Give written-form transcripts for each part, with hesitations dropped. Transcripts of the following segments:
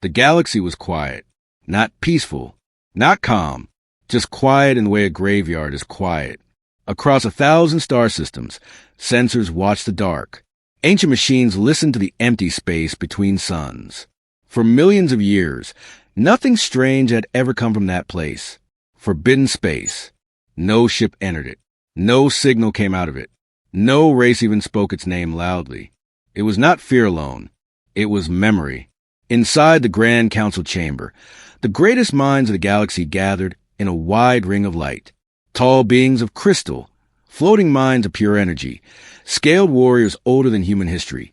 The galaxy was quiet, not peaceful, not calm, just quiet in the way a graveyard is quiet. Across 1,000 star systems, sensors watched the dark. Ancient machines listened to the empty space between suns. For millions of years, nothing strange had ever come from that place. Forbidden space. No ship entered it. No signal came out of it. No race even spoke its name loudly. It was not fear alone. It was memory. Inside the Grand Council chamber, the greatest minds of the galaxy gathered in a wide ring of light. Tall beings of crystal, floating minds of pure energy, scaled warriors older than human history.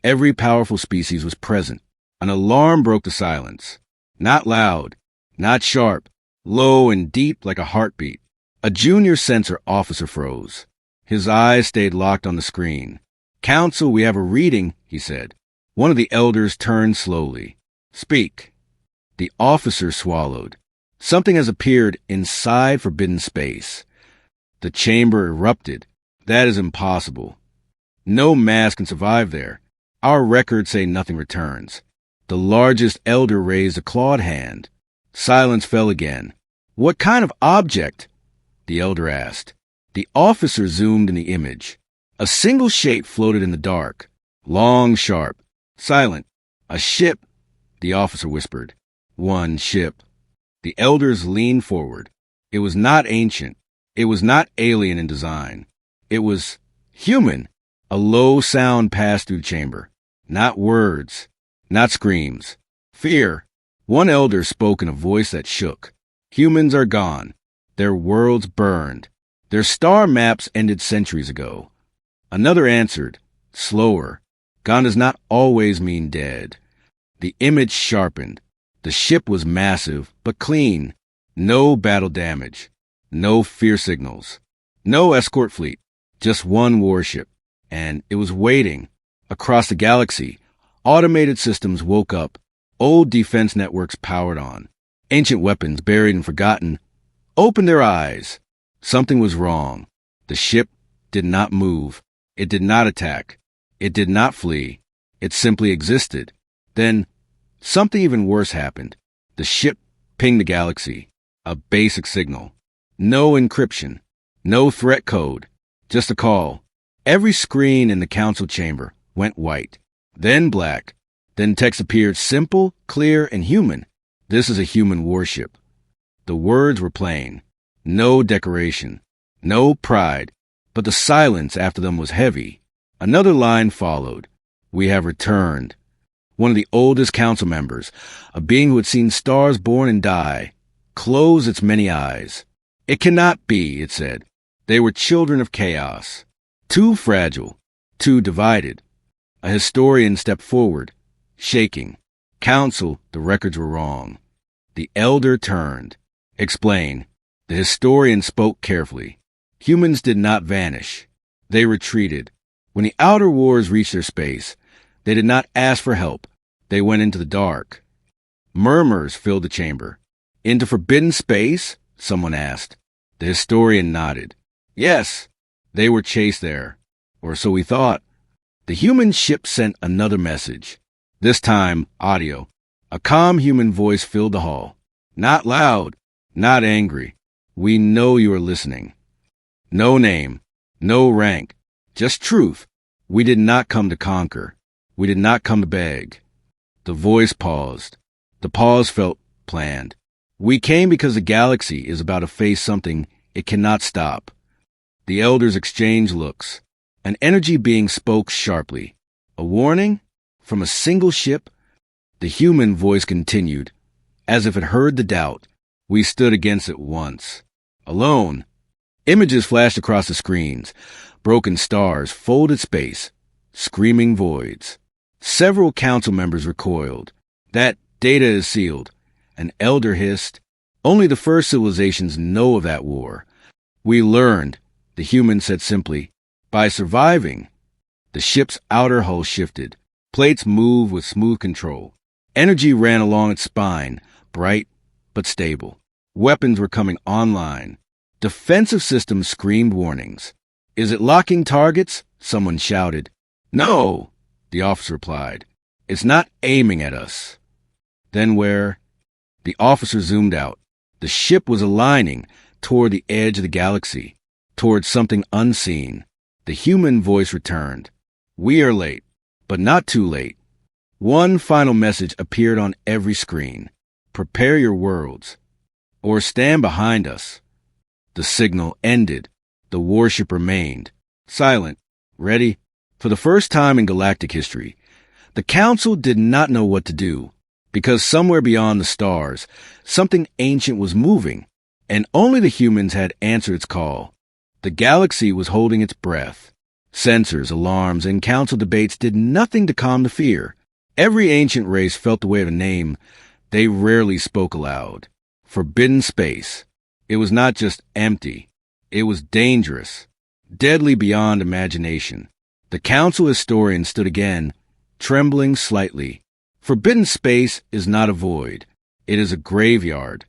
Every powerful species was present. An alarm broke the silence. Not loud, not sharp, low and deep like a heartbeat. A junior sensor officer froze. His eyes stayed locked on the screen. "Council, we have a reading," he said. One of the elders turned slowly. "Speak." The officer swallowed. "Something has appeared inside forbidden space." The chamber erupted. "That is impossible. No mass can survive there. Our records say nothing returns." The largest elder raised a clawed hand. Silence fell again. "What kind of object?" the elder asked. The officer zoomed in the image. A single shape floated in the dark. Long, sharp, silent. "A ship," the officer whispered. "One ship." The elders leaned forward. It was not ancient. It was not alien in design. It was human. A low sound passed through the chamber. Not words. Not screams. Fear. One elder spoke in a voice that shook. "Humans are gone. Their worlds burned. Their star maps ended centuries ago." Another answered, slower. "Gone does not always mean dead." The image sharpened. The ship was massive, but clean. No battle damage. No fear signals. No escort fleet. Just one warship. And it was waiting. Across the galaxy, automated systems woke up. Old defense networks powered on. Ancient weapons, buried and forgotten, opened their eyes. Something was wrong. The ship did not move. It did not attack. It did not flee. It simply existed. Then, something even worse happened. The ship pinged the galaxy. A basic signal. No encryption. No threat code. Just a call. Every screen in the council chamber went white. Then black. Then text appeared, simple, clear, and human. "This is a human warship." The words were plain. No decoration. No pride. But the silence after them was heavy. Another line followed. "We have returned." One of the oldest council members, a being who had seen stars born and die, closed its many eyes. "It cannot be," it said. "They were children of chaos. Too fragile. Too divided." A historian stepped forward, shaking. "Council, the records were wrong." The elder turned. "Explain." The historian spoke carefully. "Humans did not vanish. They retreated. When the outer wars reached their space, they did not ask for help. They went into the dark." Murmurs filled the chamber. "Into forbidden space?" someone asked. The historian nodded. "Yes, they were chased there. Or so we thought." The human ship sent another message. This time, audio. A calm human voice filled the hall. Not loud, not angry. "We know you are listening." No name, no rank, just truth. "We did not come to conquer. We did not come to beg." The voice paused. The pause felt planned. "We came because the galaxy is about to face something it cannot stop." The elders exchanged looks. An energy being spoke sharply. A warning? From a single ship? The human voice continued, as if it heard the doubt. "We stood against it once. Alone." Images flashed across the screens. Broken stars, folded space, screaming voids. Several council members recoiled. "That data is sealed." An elder hissed. "Only the first civilizations know of that war." "We learned," the human said simply, "by surviving." The ship's outer hull shifted. Plates moved with smooth control. Energy ran along its spine, bright but stable. Weapons were coming online. Defensive systems screamed warnings. "Is it locking targets?" someone shouted. "No," the officer replied. "It's not aiming at us." Then where? The officer zoomed out. The ship was aligning toward the edge of the galaxy, toward something unseen. The human voice returned. We are late, but not too late. One final message appeared on every screen. Prepare your worlds, or stand behind us. The signal ended. The warship remained, silent, ready. For the first time in galactic history, the Council did not know what to do, because somewhere beyond the stars, something ancient was moving, and only the humans had answered its call. The galaxy was holding its breath. Sensors, alarms, and council debates did nothing to calm the fear. Every ancient race felt the weight of a name they rarely spoke aloud. Forbidden space. It was not just empty. It was dangerous, deadly beyond imagination. The council historian stood again, trembling slightly. Forbidden space is not a void. It is a graveyard.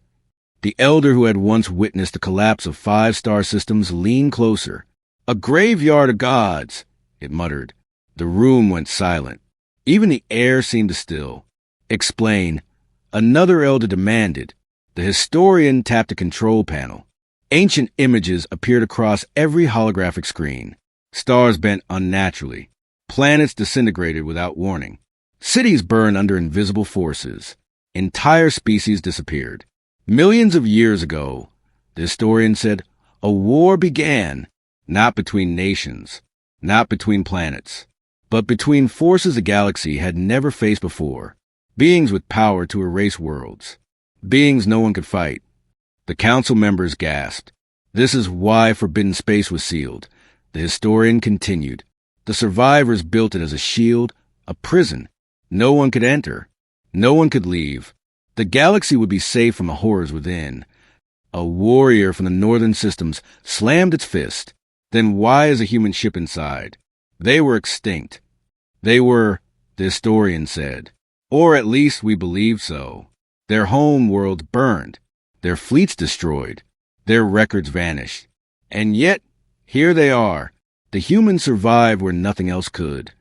The elder who had once witnessed the collapse of 5-star systems leaned closer. A graveyard of gods, it muttered. The room went silent. Even the air seemed to still. Explain. Another elder demanded. The historian tapped a control panel. Ancient images appeared across every holographic screen. Stars bent unnaturally. Planets disintegrated without warning. Cities burned under invisible forces. Entire species disappeared. Millions of years ago, the historian said, a war began, not between nations, not between planets, but between forces the galaxy had never faced before. Beings with power to erase worlds. Beings no one could fight. The council members gasped. This is why forbidden space was sealed. The historian continued. The survivors built it as a shield, a prison. No one could enter. No one could leave. The galaxy would be safe from the horrors within. A warrior from the northern systems slammed its fist. Then why is a human ship inside? They were extinct. They were, the historian said. Or at least we believe so. Their home worlds burned. Their fleets destroyed. Their records vanished. And yet, here they are. The humans survived where nothing else could.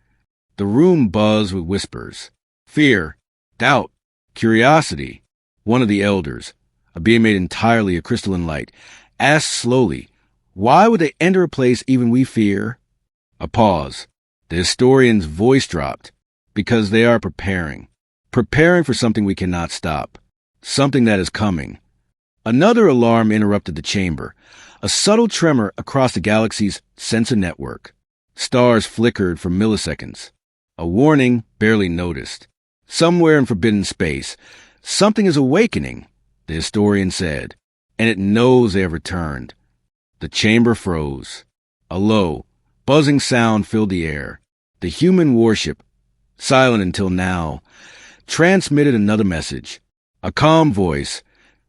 The room buzzed with whispers. Fear, doubt, curiosity. One of the elders, a being made entirely of crystalline light, asked slowly, why would they enter a place even we fear? A pause. The historian's voice dropped. Because they are preparing. Preparing for something we cannot stop. Something that is coming. Another alarm interrupted the chamber. A subtle tremor across the galaxy's sensor network. Stars flickered for milliseconds. A warning barely noticed. Somewhere in forbidden space, something is awakening, the historian said, and it knows they have returned. The chamber froze. A low, buzzing sound filled the air. The human warship, silent until now, transmitted another message. A calm voice,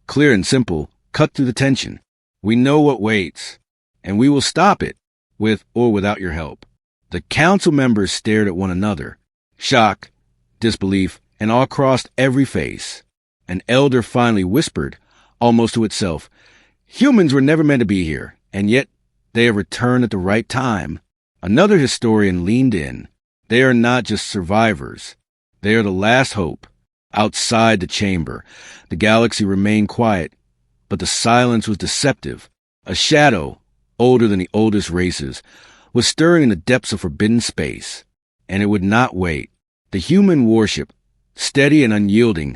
clear and simple, cut through the tension. We know what waits, and we will stop it, with or without your help. The council members stared at one another. Shock, disbelief, and awe crossed every face. An elder finally whispered, almost to itself, humans were never meant to be here, and yet they have returned at the right time. Another historian leaned in. They are not just survivors. They are the last hope. Outside the chamber, the galaxy remained quiet, but the silence was deceptive. A shadow, older than the oldest races, was stirring in the depths of forbidden space, and it would not wait. The human warship, steady and unyielding,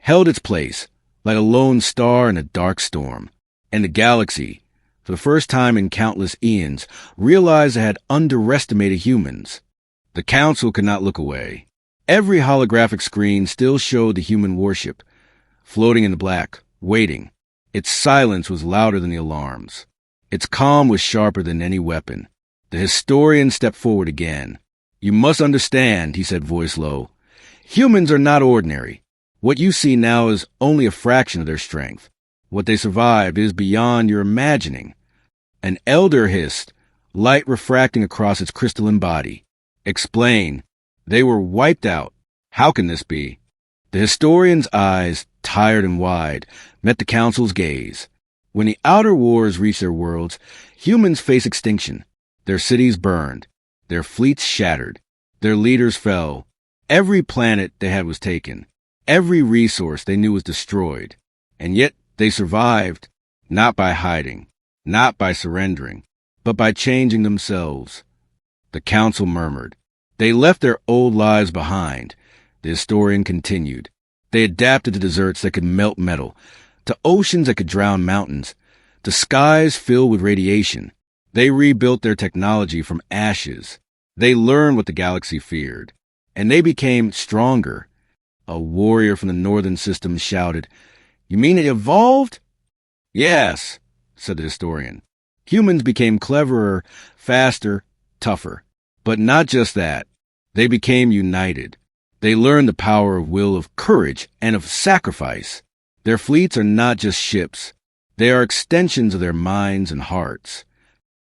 held its place, like a lone star in a dark storm. And the galaxy, for the first time in countless eons, realized it had underestimated humans. The council could not look away. Every holographic screen still showed the human warship, floating in the black, waiting. Its silence was louder than the alarms. Its calm was sharper than any weapon. The historian stepped forward again. You must understand, he said, voice low. Humans are not ordinary. What you see now is only a fraction of their strength. What they survived is beyond your imagining. An elder hissed, light refracting across its crystalline body. Explain. They were wiped out. How can this be? The historian's eyes, tired and wide, met the council's gaze. When the outer wars reached their worlds, humans faced extinction. Their cities burned. Their fleets shattered. Their leaders fell. Every planet they had was taken. Every resource they knew was destroyed. And yet they survived, not by hiding, not by surrendering, but by changing themselves. The council murmured. They left their old lives behind. The historian continued. They adapted to deserts that could melt metal, to oceans that could drown mountains, to skies filled with radiation. They rebuilt their technology from ashes. They learned what the galaxy feared, and they became stronger. A warrior from the northern system shouted, "You mean it evolved?" "Yes," said the historian. Humans became cleverer, faster, tougher. But not just that. They became united. They learned the power of will, of courage, and of sacrifice. Their fleets are not just ships. They are extensions of their minds and hearts.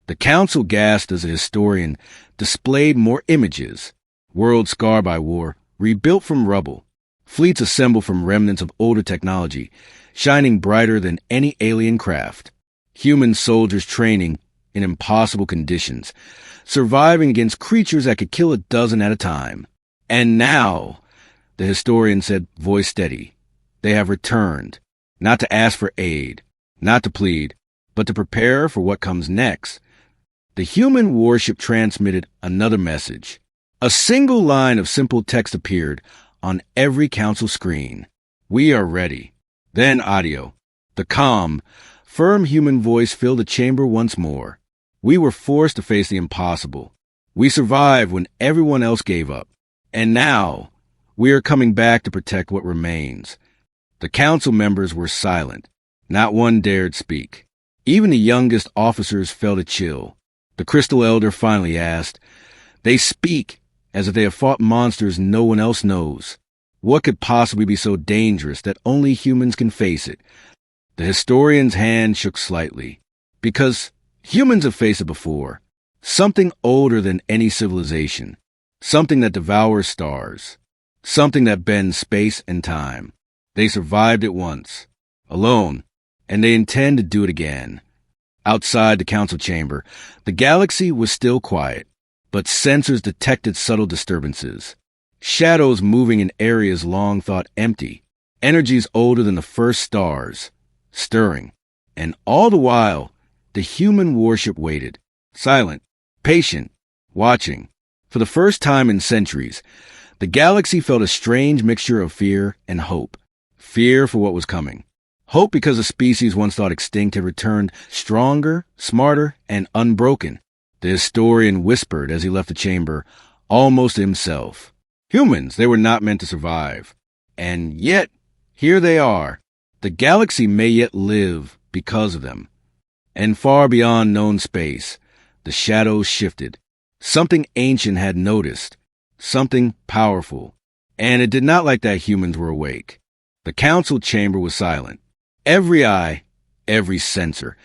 The council gasped as the historian displayed more images. Worlds scarred by war, rebuilt from rubble. Fleets assembled from remnants of older technology, shining brighter than any alien craft. Human soldiers training in impossible conditions, surviving against creatures that could kill a dozen at a time. And now, the historian said, voice steady, they have returned, not to ask for aid, not to plead, but to prepare for what comes next. The human warship transmitted another message. A single line of simple text appeared on every council screen. "We are ready." Then audio. The calm, firm human voice filled the chamber once more. "We were forced to face the impossible. We survived when everyone else gave up. And now, we are coming back to protect what remains." The council members were silent. Not one dared speak. Even the youngest officers felt a chill. The Crystal Elder finally asked, "They speak as if they have fought monsters no one else knows. What could possibly be so dangerous that only humans can face it?" The historian's hand shook slightly. "Because humans have faced it before. Something older than any civilization. Something that devours stars. Something that bends space and time. They survived it once. Alone. And they intend to do it again." Outside the council chamber, the galaxy was still quiet, but sensors detected subtle disturbances. Shadows moving in areas long thought empty. Energies older than the first stars. Stirring. And all the while, the human warship waited. Silent. Patient. Watching. For the first time in centuries, the galaxy felt a strange mixture of fear and hope. Fear for what was coming. Hope because a species once thought extinct had returned stronger, smarter, and unbroken. The historian whispered as he left the chamber, almost to himself. Humans, they were not meant to survive. And yet, here they are. The galaxy may yet live because of them. And far beyond known space, the shadows shifted. Something ancient had noticed. Something powerful. And it did not like that humans were awake. The council chamber was silent. Every eye, every sensor,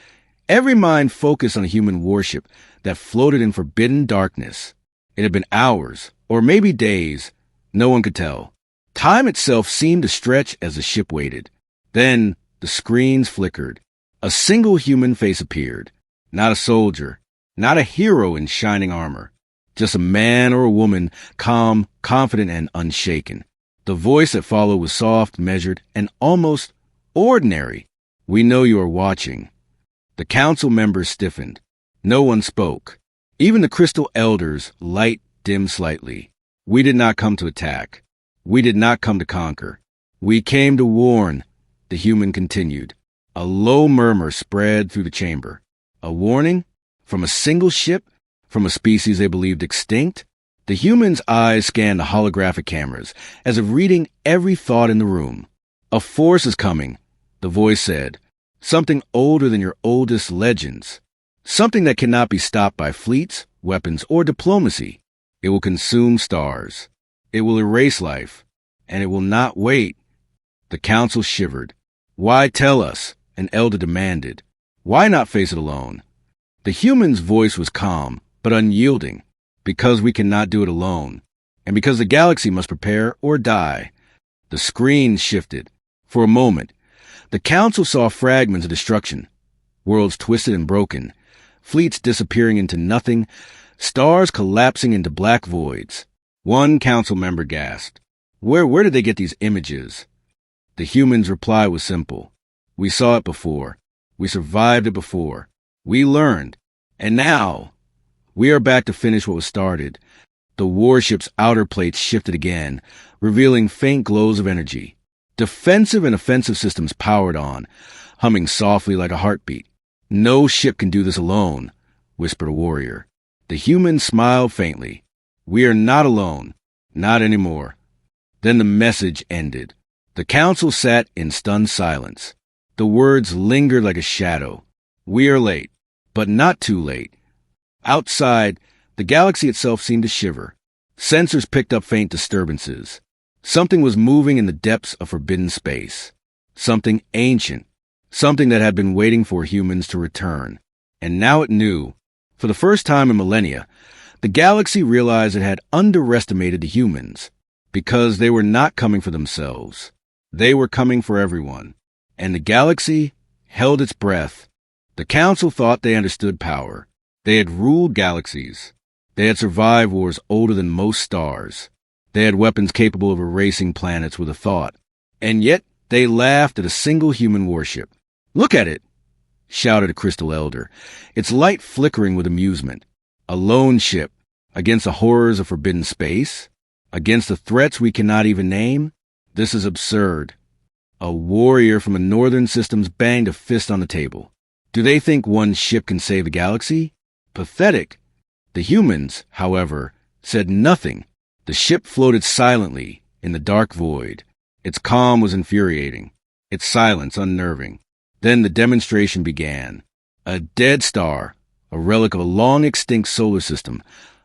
every mind focused on a human warship that floated in forbidden darkness. It had been hours, or maybe days. No one could tell. Time itself seemed to stretch as the ship waited. Then the screens flickered. A single human face appeared. Not a soldier, not a hero in shining armor. Just a man or a woman, calm, confident, and unshaken. The voice that followed was soft, measured, and almost ordinary. "We know you are watching." The council members stiffened. No one spoke. Even the Crystal Elders' light dimmed slightly. "We did not come to attack. We did not come to conquer. We came to warn," the human continued. A low murmur spread through the chamber. A warning? From a single ship? From a species they believed extinct? The human's eyes scanned the holographic cameras, as if reading every thought in the room. "A force is coming," the voice said. "Something older than your oldest legends. Something that cannot be stopped by fleets, weapons, or diplomacy. It will consume stars. It will erase life. And it will not wait." The council shivered. "Why tell us?" an elder demanded. "Why not face it alone?" The human's voice was calm, but unyielding. "Because we cannot do it alone. And because the galaxy must prepare or die." The screen shifted. For a moment, the council saw fragments of destruction. Worlds twisted and broken. Fleets disappearing into nothing. Stars collapsing into black voids. One council member gasped. Where did they get these images? The humans' reply was simple. We saw it before. We survived it before. We learned. And now, we are back to finish what was started. The warship's outer plates shifted again, revealing faint glows of energy. Defensive and offensive systems powered on, humming softly like a heartbeat. No ship can do this alone, whispered a warrior. The humans smiled faintly. We are not alone. Not anymore. Then the message ended. The council sat in stunned silence. The words lingered like a shadow. We are late, but not too late. Outside, the galaxy itself seemed to shiver. Sensors picked up faint disturbances. Something was moving in the depths of forbidden space. Something ancient. Something that had been waiting for humans to return. And now it knew. For the first time in millennia, the galaxy realized it had underestimated the humans. Because they were not coming for themselves. They were coming for everyone. And the galaxy held its breath. The council thought they understood power. They had ruled galaxies. They had survived wars older than most stars. They had weapons capable of erasing planets with a thought. And yet they laughed at a single human warship. Look at it, shouted a crystal elder, its light flickering with amusement. A lone ship against the horrors of forbidden space? Against the threats we cannot even name? This is absurd. A warrior from the northern systems banged a fist on the table. Do they think one ship can save the galaxy? Pathetic. The humans, however, said nothing. The ship floated silently in the dark void. Its calm was infuriating, its silence unnerving. Then the demonstration began. A dead star, a relic of a long-extinct solar system,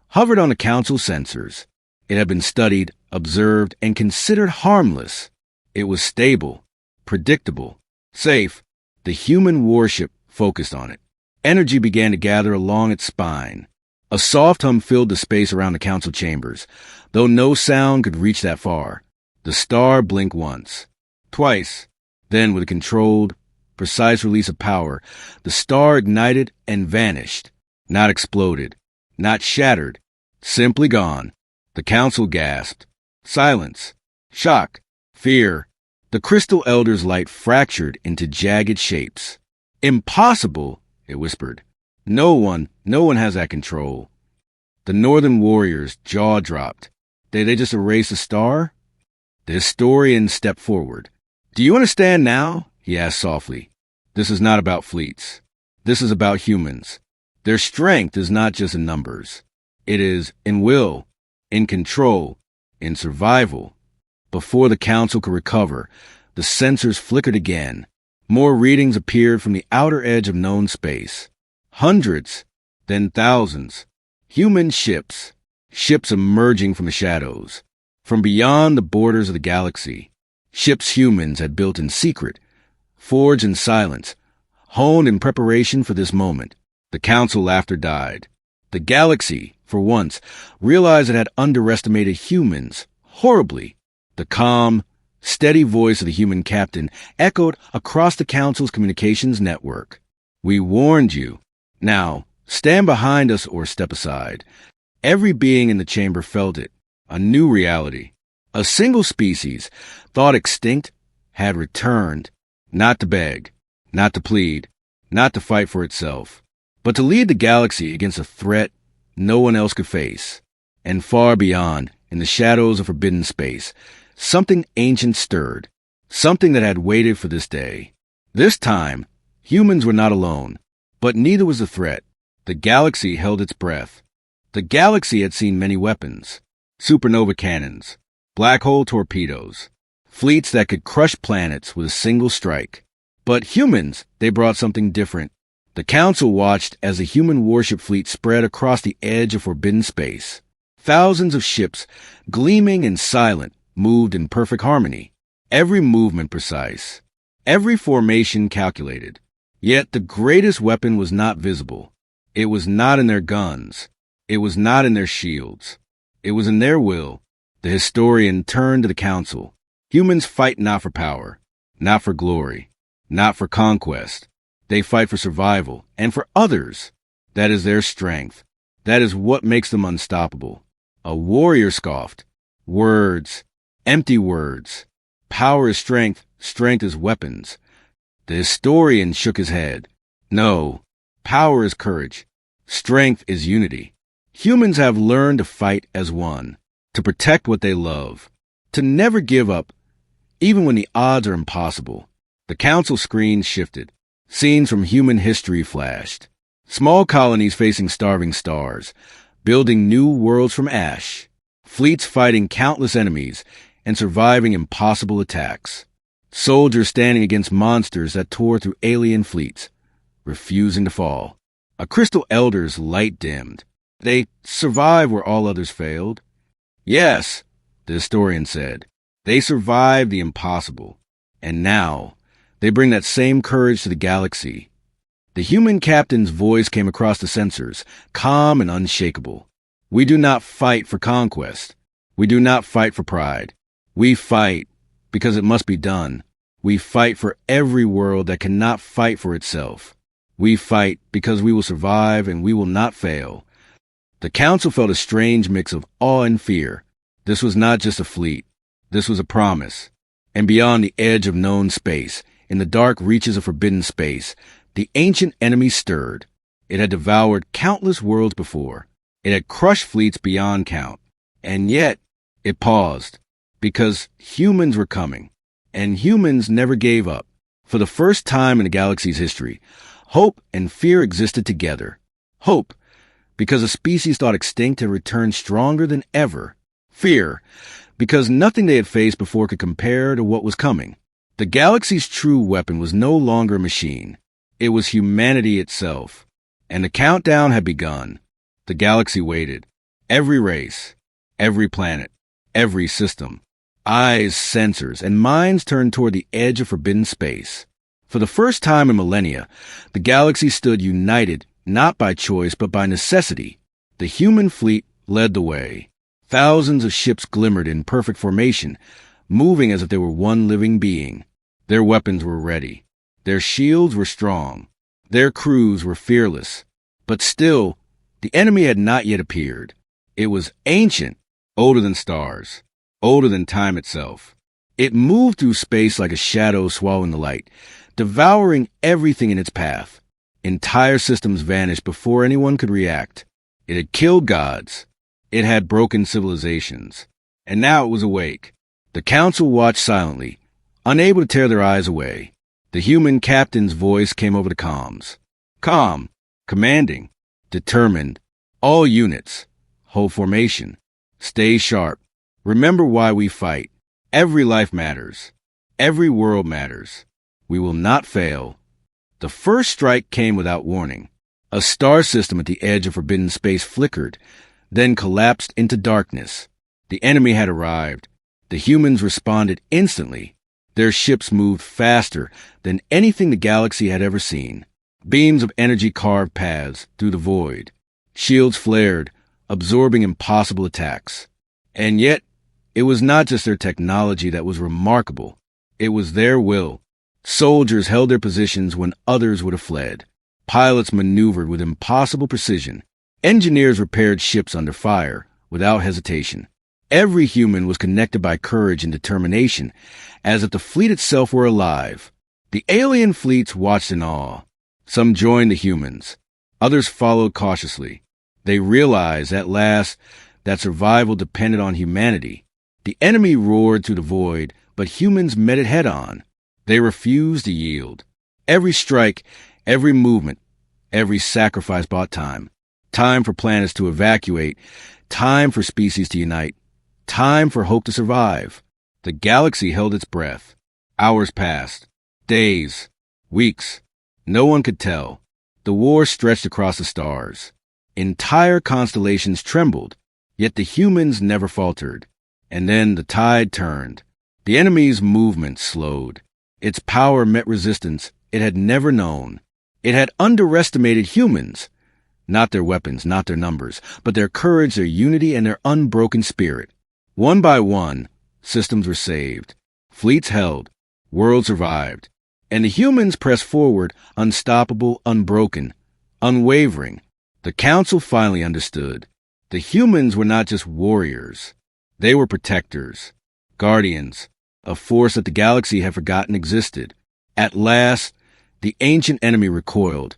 hovered on the council sensors. It had been studied, observed, and considered harmless. It was stable, predictable, safe. The human warship focused on it. Energy began to gather along its spine. A soft hum filled the space around the council chambers, though no sound could reach that far. The star blinked once, twice. Then, with a controlled, precise release of power, the star ignited and vanished. Not exploded, not shattered, simply gone. The council gasped. Silence, shock, fear. The crystal elder's light fractured into jagged shapes. Impossible, it whispered. No one has that control. The northern warrior's jaw dropped. Did they just erase the star? The historian stepped forward. Do you understand now? He asked softly. This is not about fleets. This is about humans. Their strength is not just in numbers. It is in will, in control, in survival. Before the council could recover, the sensors flickered again. More readings appeared from the outer edge of known space. Hundreds, then thousands. Human ships. Ships emerging from the shadows. From beyond the borders of the galaxy. Ships humans had built in secret, forged in silence, honed in preparation for this moment. The council laughter died. The galaxy, for once, realized it had underestimated humans horribly. The calm, steady voice of the human captain echoed across the council's communications network. We warned you. Now, stand behind us or step aside. Every being in the chamber felt it. A new reality. A single species, thought extinct, had returned, not to beg, not to plead, not to fight for itself, but to lead the galaxy against a threat no one else could face. And far beyond, in the shadows of forbidden space, something ancient stirred, something that had waited for this day. This time, humans were not alone, but neither was the threat. The galaxy held its breath. The galaxy had seen many weapons, supernova cannons, black hole torpedoes, fleets that could crush planets with a single strike. But humans, they brought something different. The council watched as the human warship fleet spread across the edge of forbidden space. Thousands of ships, gleaming and silent, moved in perfect harmony. Every movement precise. Every formation calculated. Yet the greatest weapon was not visible. It was not in their guns. It was not in their shields. It was in their will. The historian turned to the council. Humans fight not for power, not for glory, not for conquest. They fight for survival and for others. That is their strength. That is what makes them unstoppable. A warrior scoffed. Words. Empty words. Power is strength, strength is weapons. The historian shook his head. No, power is courage. Strength is unity. Humans have learned to fight as one, to protect what they love, to never give up, even when the odds are impossible. The council screen shifted. Scenes from human history flashed. Small colonies facing starving stars, building new worlds from ash. Fleets fighting countless enemies and surviving impossible attacks. Soldiers standing against monsters that tore through alien fleets, refusing to fall. A crystal elder's light dimmed. They survived where all others failed. Yes, the historian said. They survived the impossible. And now, they bring that same courage to the galaxy. The human captain's voice came across the sensors, calm and unshakable. We do not fight for conquest. We do not fight for pride. We fight because it must be done. We fight for every world that cannot fight for itself. We fight because we will survive and we will not fail. The council felt a strange mix of awe and fear. This was not just a fleet. This was a promise. And beyond the edge of known space, in the dark reaches of forbidden space, the ancient enemy stirred. It had devoured countless worlds before. It had crushed fleets beyond count. And yet, it paused, because humans were coming. And humans never gave up. For the first time in the galaxy's history, hope and fear existed together. Hope, because a species thought extinct had returned stronger than ever. Fear, because nothing they had faced before could compare to what was coming. The galaxy's true weapon was no longer a machine. It was humanity itself. And the countdown had begun. The galaxy waited. Every race, every planet, every system. Eyes, sensors, and minds turned toward the edge of forbidden space. For the first time in millennia, the galaxy stood united, not by choice, but by necessity. The human fleet led the way. Thousands of ships glimmered in perfect formation, moving as if they were one living being. Their weapons were ready. Their shields were strong. Their crews were fearless. But still, the enemy had not yet appeared. It was ancient, older than stars, older than time itself. It moved through space like a shadow swallowing the light, devouring everything in its path. Entire systems vanished before anyone could react. It had killed gods. It had broken civilizations. And now it was awake. The council watched silently, unable to tear their eyes away. The human captain's voice came over the comms. Calm, commanding, determined. All units, hold formation. Stay sharp. Remember why we fight. Every life matters. Every world matters. We will not fail. The first strike came without warning. A star system at the edge of forbidden space flickered, then collapsed into darkness. The enemy had arrived. The humans responded instantly. Their ships moved faster than anything the galaxy had ever seen. Beams of energy carved paths through the void. Shields flared, absorbing impossible attacks. And yet, it was not just their technology that was remarkable. It was their will. Soldiers held their positions when others would have fled. Pilots maneuvered with impossible precision. Engineers repaired ships under fire without hesitation. Every human was connected by courage and determination, as if the fleet itself were alive. The alien fleets watched in awe. Some joined the humans. Others followed cautiously. They realized at last that survival depended on humanity. The enemy roared through the void, but humans met it head-on. They refused to yield. Every strike, every movement, every sacrifice bought time. Time for planets to evacuate. Time for species to unite. Time for hope to survive. The galaxy held its breath. Hours passed. Days. Weeks. No one could tell. The war stretched across the stars. Entire constellations trembled, yet the humans never faltered. And then the tide turned. The enemy's movement slowed. Its power met resistance it had never known. It had underestimated humans. Not their weapons, not their numbers, but their courage, their unity, and their unbroken spirit. One by one, systems were saved. Fleets held. Worlds survived. And the humans pressed forward, unstoppable, unbroken, unwavering. The council finally understood. The humans were not just warriors. They were protectors. Guardians, a force that the galaxy had forgotten existed. At last, the ancient enemy recoiled,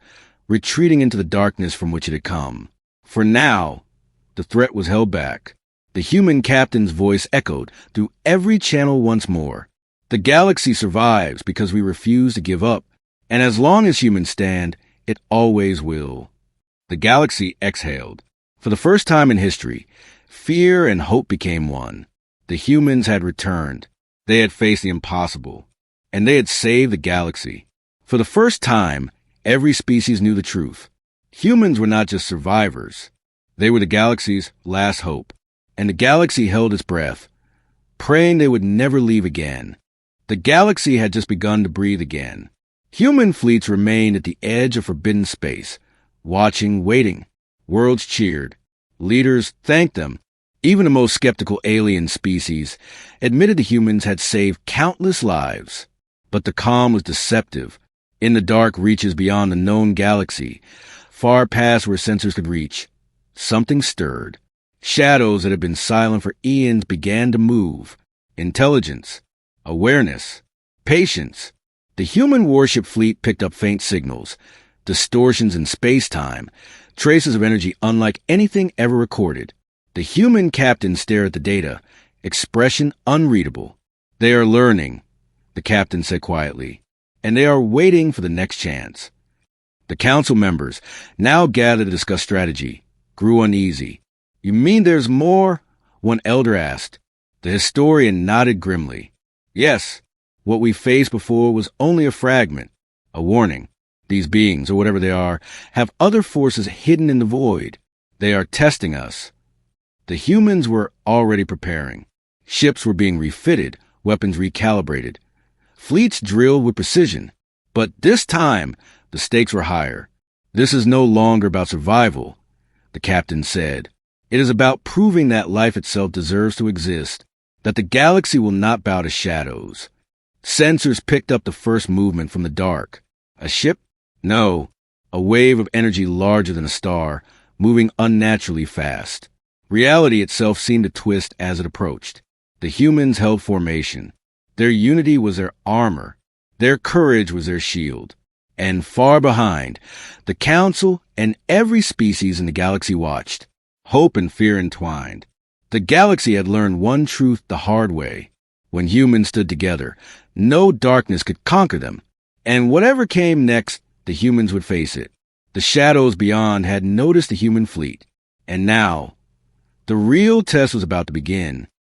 retreating into the darkness from which it had come. For now, the threat was held back. The human captain's voice echoed through every channel once more. The galaxy survives because we refuse to give up, and as long as humans stand, it always will. The galaxy exhaled. For the first time in history, fear and hope became one. The humans had returned. They had faced the impossible, and they had saved the galaxy. For the first time, every species knew the truth. Humans were not just survivors. They were the galaxy's last hope, and the galaxy held its breath, praying they would never leave again. The galaxy had just begun to breathe again. Human fleets remained at the edge of forbidden space, watching, waiting. Worlds cheered. Leaders thanked them. Even the most skeptical alien species admitted the humans had saved countless lives. But the calm was deceptive. In the dark reaches beyond the known galaxy, far past where sensors could reach, something stirred. Shadows that had been silent for eons began to move. Intelligence, awareness, patience. The human warship fleet picked up faint signals, distortions in space-time, traces of energy unlike anything ever recorded. The human captain stared at the data, expression unreadable. They are learning, the captain said quietly, and they are waiting for the next chance. The council members, now gathered to discuss strategy, grew uneasy. You mean there's more? One elder asked. The historian nodded grimly. Yes, what we faced before was only a fragment, a warning. These beings, or whatever they are, have other forces hidden in the void. They are testing us. The humans were already preparing. Ships were being refitted, weapons recalibrated. Fleets drilled with precision. But this time, the stakes were higher. This is no longer about survival, the captain said. It is about proving that life itself deserves to exist, that the galaxy will not bow to shadows. Sensors picked up the first movement from the dark. A ship? No, a wave of energy larger than a star, moving unnaturally fast. Reality itself seemed to twist as it approached. The humans held formation. Their unity was their armor. Their courage was their shield. And far behind, the council and every species in the galaxy watched. Hope and fear entwined. The galaxy had learned one truth the hard way. When humans stood together, no darkness could conquer them. And whatever came next, the humans would face it. The shadows beyond had noticed the human fleet. And now, the real test was about to begin.